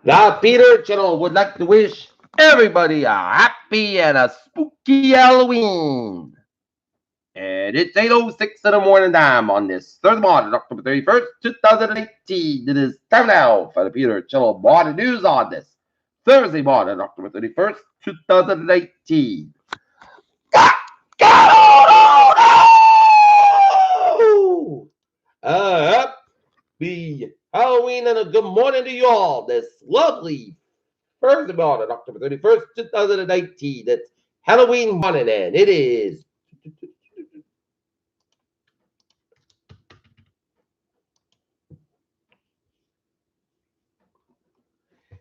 The Peter Channel would like to wish everybody a happy and a spooky Halloween. And it's 8:06 in the morning time on this Thursday morning, October 31st, 2018. It is time now for the Peter Channel morning news on this Thursday morning, October 31st, 2018. Happy Halloween and a good morning to you all. This lovely Thursday morning, October 31st, 2019. It's Halloween morning and it is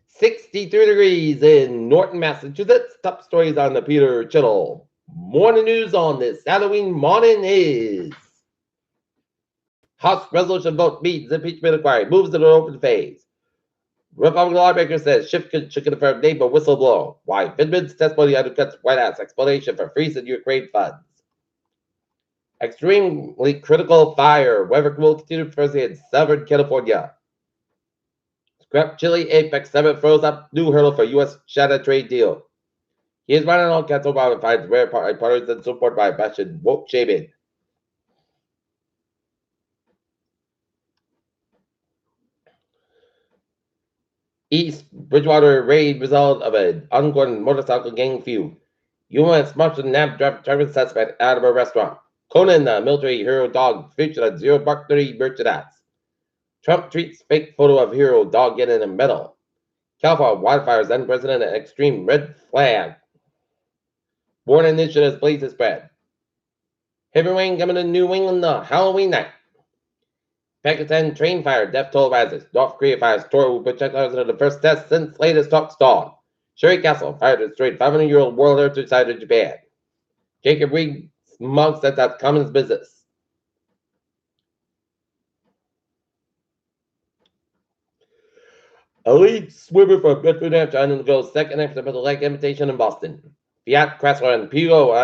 63 degrees in Norton, Massachusetts. Top stories on the Peter Channel. Morning news on this Halloween morning is House resolution vote meets impeachment inquiry, moves to an open phase. Republican lawmaker says Schiff should confirm name of whistleblower. Why Vindman's testimony undercuts White House explanation for freezing Ukraine funds. Extremely critical fire. Weather will continue Thursday in Southern California. Scrap Chile Apex Summit throws up new hurdle for U.S.-China trade deal. He is running on Council Obama finds rare partisan support by Russian woke shaming. East Bridgewater raid result of an ongoing motorcycle gang feud. U.S. Marshal nabbed driver suspect out of a restaurant. Conan, the military hero dog, featured on Zero Buck 30 merchandise. Trump tweets fake photo of hero dog getting a medal. California wildfires unprecedented extreme red flag. Born initiatives blaze to spread. Heavy rain coming to New England the Halloween night. Pakistan train fire, death toll rises. North Korea fires torch projectiles into the first test since latest talk stalled. Sherry Castle fire destroyed 500-year-old World Heritage Site in Japan. Jacob Reed monk says that's common business. Elite swimmer from Bedford, Hampshire, undergoes second accidental leg amputation in Boston. Fiat Chrysler and Peugeot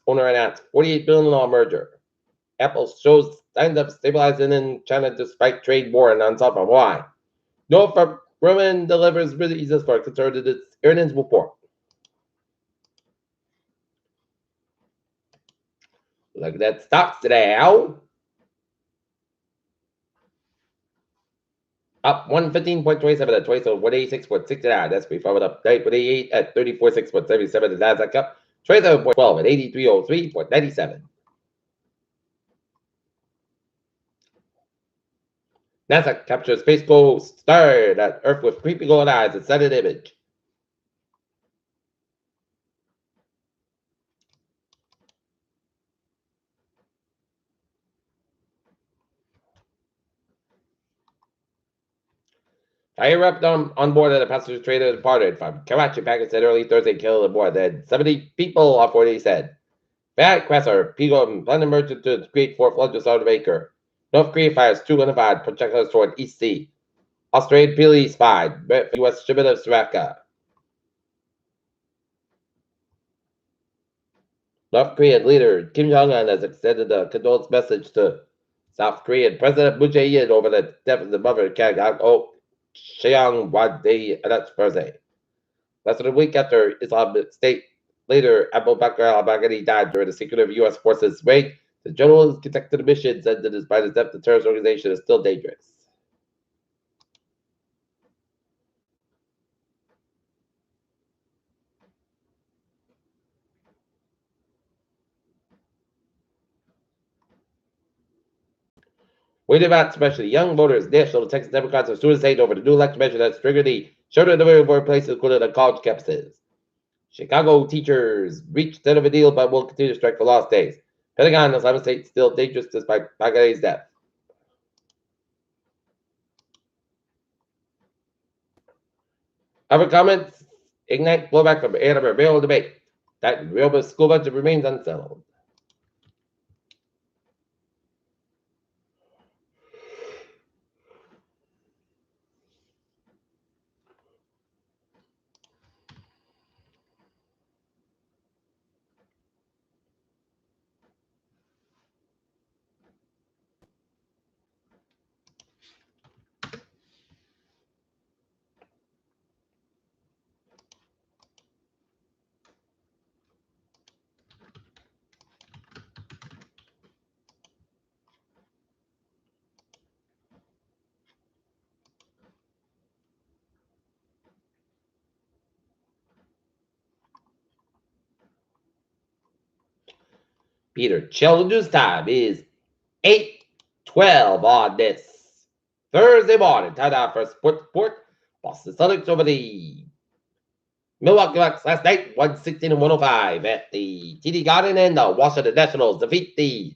owner announced $48 billion merger. Apple shows signs of stabilizing in China despite trade war and unsolved why. Northrop Grumman delivers releases for conservative earnings report. Look at that stocks today, Al. Up 115.27 at 186.69. That's before up 8.88 at 34.6.77. The Nasdaq up 27.12 at 8303.97. NASA captures Space Ghost star at Earth with creepy golden eyes and sudden image. Fire erupted on board of the passenger trader departed from Karachi, Pakistan early Thursday, killed more than 70 people off what he said. Bad Chrysler, Peugeot, London merchant to create 4 floods out of acre. North Korea fires 2 unified projectiles toward East Sea. Australian police spied U.S. shipment of Sriracha. North Korean leader Kim Jong-un has extended a condolence message to South Korean President Moon Jae-in over the death of the mother of Kang Cheong Wan-day announced Thursday. Less than a week after Islamic State leader Abu Bakr al-Baghdadi died during a secretive U.S. forces raid, the general who conducted the mission said that despite his death, the terrorist organization is still dangerous. Waiting out, especially young voters, national Texas Democrats are soon saying over the new election measure that's triggered the shorter number of workplaces, including the college campuses. Chicago teachers reached end of a deal but will continue to strike for lost days. Pentagon, Islamic State still dangerous despite Baghdadi's death. Other comments ignite blowback from Ann Arbor rail debate. That rail school budget remains unsettled. Peter Children's time is 8:12 on this Thursday morning. Time out for Sports Report. Boston Celtics over the Milwaukee Bucks last night, 116-105 at the TD Garden, and the Washington Nationals defeat the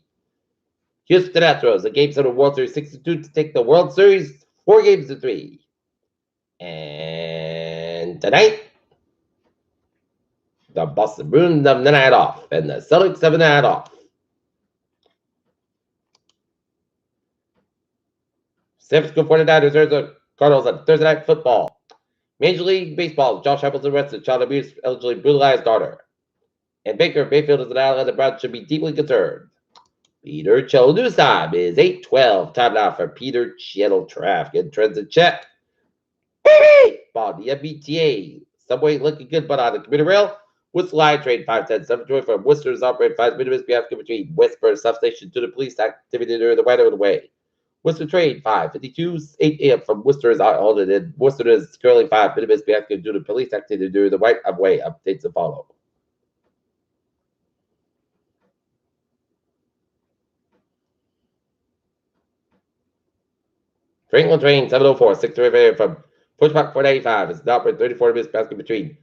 Houston Astros in Game 7 of World Series 62 to take the World Series 4-3. And tonight, the Boston Bruins have the night off, and the Celtics have the night off. San Francisco 49ers versus the Cardinals on Thursday Night Football. Major League Baseball, Josh Hamilton arrested child abuse, allegedly brutalized daughter. And Baker Mayfield is an ally, the Browns should be deeply concerned. Peter Chill news time is 8:12. Time now for Peter Channel traffic and trends in check. On the MBTA, subway looking good, but on the commuter rail, Worcester Line train 510-720 from Worcester's operated 5 minutes between Westburn substation to the police activity during the right of the way. Worcester train 552, 8 a.m. from Worcester is halted, and Worcester is currently 5 minutes due to police activity during the right of way. Updates to follow. Franklin train 704, 6 from Pushback 495 is now for 34 minutes between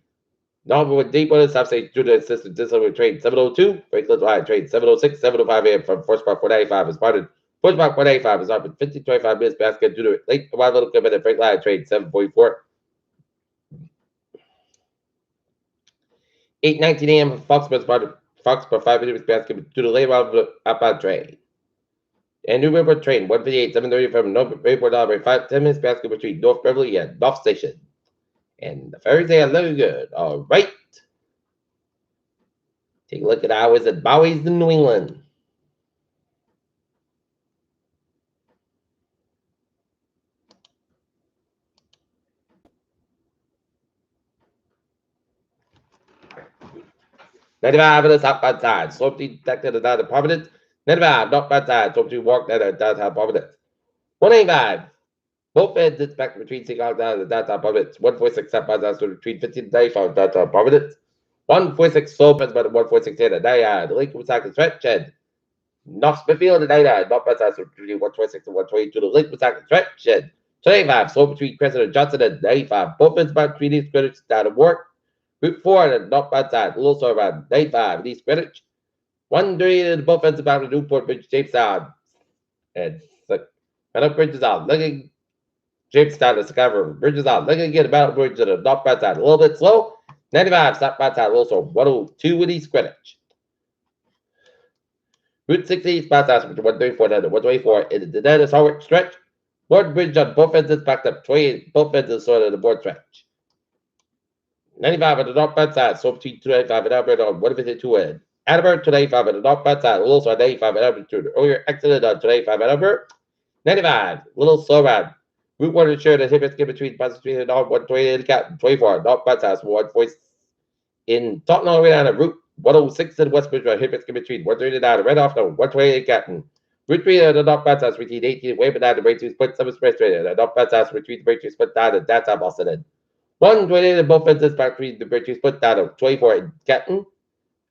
Norwood Deepwater South Station due to assistant disciplinary train 702, Franklin Line train 706, 705 a.m. from Pushback 495 is parted. Pushback 185 is up at 50-25 minutes basket due to late arrival equipment at Frank Line train 744. 8:19 a.m. from Foxborough parted Foxborough 5 minutes basket due to late arrival outbound train. And New River train 158, 730 from North Bayport Library 10 minutes basket between North Beverly and North Station. And the ferries are looking good. All right. Take a look at hours at Bowie's in New England. Ninety-five on the southbound side. Slope detected at downtown Providence. 95 northbound side. Slope to walk down at downtown Providence. 185. Both ends inspect between Seagull down and downtown Providence. 146 southbound side. So between 1595 and downtown Providence. 146 slope ends by the 146 in the Naya. The Lincoln Wisconsin stretch and North Smithfield and Naya. Northbound side. So between 126 and 122. The Lincoln Wisconsin stretch and 25 slope between Crescent and Johnson and 95. Both ends by between these credits down to work. Route 4 and northbound side, Little Store around 95 East Greenwich. 130 to the both ends about the Newport Bridge, Jamestown. And up bridges out, looking Jamestown to Chicago. Bridges out, looking again about bridge to the northbound side, a little bit slow. 95 southbound side, Little Store, 102 in East Greenwich. Route 60 eastbound side, 134 to 124 in the Dennis Howard stretch. Board bridge on both ends is backed up, 28 both ends is sort of the board stretch. 95 at the northbound side, so between 295 and Alberta on 152 end. Attleboro to 95 at the northbound side, Little Store 95 at Alberta. Earlier exited on 295 at Alberta. 95, Little Slow Round. Route 1 ensured that Hibbets get between Boston Street and North 128 and Captain 24, northbound side, so 140 in Taunton all the way down to Route 106 and West Bridge, Hibbets get between 139 and right off to 128 and Captain. Route 3 at the northbound side, between 18 way down to Breakthrough Split 7 Expressway. The northbound side, between Breakthrough Split down and downtown Boston end. 128 in both ends back between the Breakthrough Split down to 24 in Canton.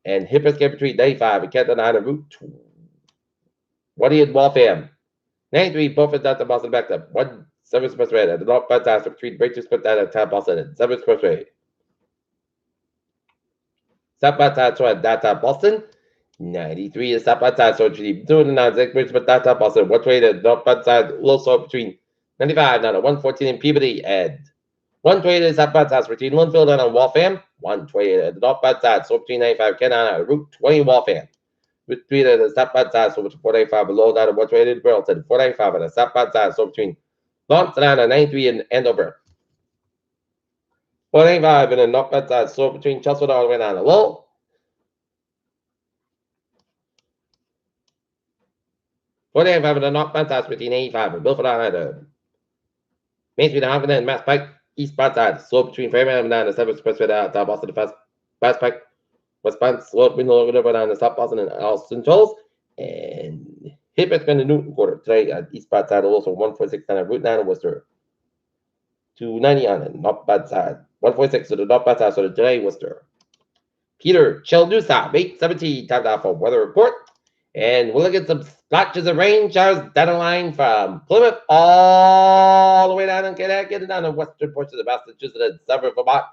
And Hippers get between 95 and Canton on Route 20 in Waltham. 93 both ends out to Boston back up. 1 7 Expressway at the northbound side between Breakthrough Split down and town Boston and 7 Expressway. Southbound side so at downtown Boston. 93 is southbound side so between 2 and 9 Bridge but downtown Boston. 128 at the northbound side also between 95 down to 114 in Peabody and 128 is southbound side between Linfield and Waltham. 128 at the northbound side, so between 95 Canada, Route 20 Waltham. Route 3 at the southbound side, so between 495 below down to 128 in Burlington. 495 at the southbound side, so between Lawrence and 93 in Andover. 495 in the northbound side, so between Chelsea all the way down to Lowell. 495 in the northbound side, between 85 and Milford Island. Main Street, Harvard and Mass Pike. Eastbound side, slope between Fairmount and the 7th Expressway down to Boston to Fast Pike. Westbound slope between the down to South Boston and Austin Tolls. And Hibbets been the Newton Quarter today at eastbound side, also 146 down at Route 9 in Worcester. 290 on the northbound side. 146 to the northbound side, so today Worcester. Peter Chill News Time, 8:17, time now for weather report. And we'll look at some splotches of rain showers down the line from Plymouth all the way down in Connecticut and down the western portions of Massachusetts and southern Vermont.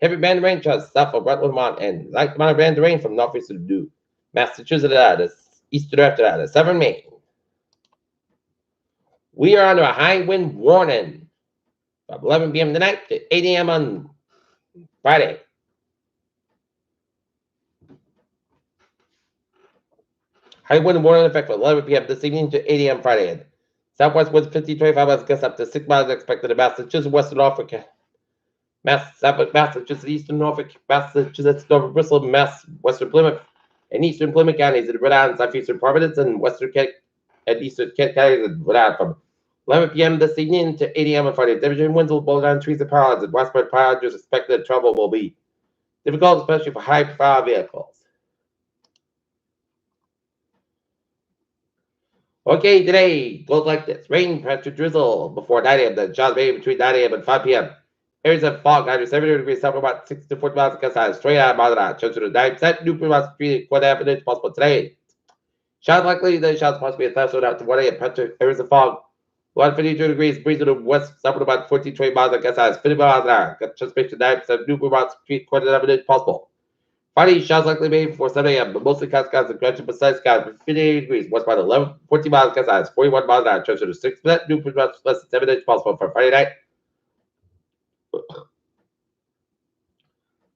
Heavy band of rain showers south of Rutland, Vermont, and light amount of band of rain from northeastern to Massachusetts, the eastern after that, the southern Maine. We are under a high wind warning from 11 p.m. tonight to 8 a.m. on Friday. High wind warning in effect from 11 p.m. this evening to 8 a.m. Friday. Southwest winds 50-25 miles gusts up to 6 miles expected in Massachusetts, western Norfolk, Massachusetts, eastern Norfolk, Massachusetts, Norfolk, Bristol, western Plymouth, and eastern Plymouth counties, and Rhode Island, southeastern Providence, and western Kent and eastern Kent counties, and Rhode Island from 11 p.m. this evening to 8 a.m. on Friday. Temperature winds will blow down trees and power lines, and widespread power outages expected. Trouble will be difficult, especially for high-profile vehicles. Okay, today goes like this. Rain, pressure, drizzle before 9 a.m. Then showers may between 9 a.m. and 5 p.m. Areas of fog, under 70 degrees, south about 6 to 40 miles of gust size, straight out miles an hour. Chance to 9%, new about 3.5 inches possible today. Showers likely, the showers possibly a thunderstorm out to 1 a.m. Pressure, areas of fog, 152 degrees, breeze to the west, south about 14, 20 miles of gust size, 50 miles an hour. Chance to 9%, new about 3.5 inches possible. Friday, showers likely made before 7 a.m., but mostly clouds and gradual precise skies with 58 degrees, west by 11, 14 miles gust size, 41 miles an hour, chance to 6%, new about less than 7 inches possible for Friday night.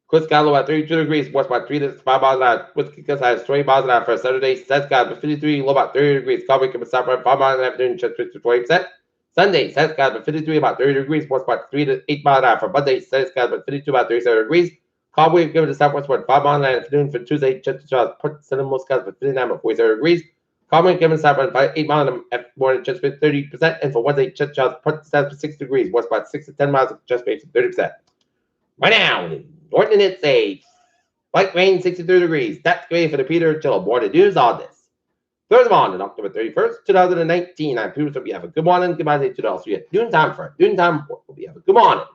Coast sky low at 32 degrees, west by 3 to 5 miles an hour, with gust size 20 miles an hour for Saturday, sun sky with 53, low about 30 degrees, calm wind south by 5 miles an hour, afternoon, chance to 20%. Sunday, sun sky with 53, about 30 degrees, west by 3 to 8 miles an hour for Monday, sun sky with 52, about 37 degrees. Calm wave given to southwest wind 5 miles an hour afternoon for Tuesday, chance to showers, Port Cinnamon skies with 59 about 47 degrees. Calm wind given to southwest 8 miles an hour morning, chance to 30%, and for Wednesday, chance to showers, Port Cinnamon for 6 degrees, west by 6 to 10 miles, chance to 30%. Right now, Norton it's a light rain 63 degrees. That's great for the Peter Chillo. More to news on this. Thursday morning, October 31st, 2019. I'm Peter. So we have a good morning. Goodbye to all. So we have noon time for noon time report. We have a good morning.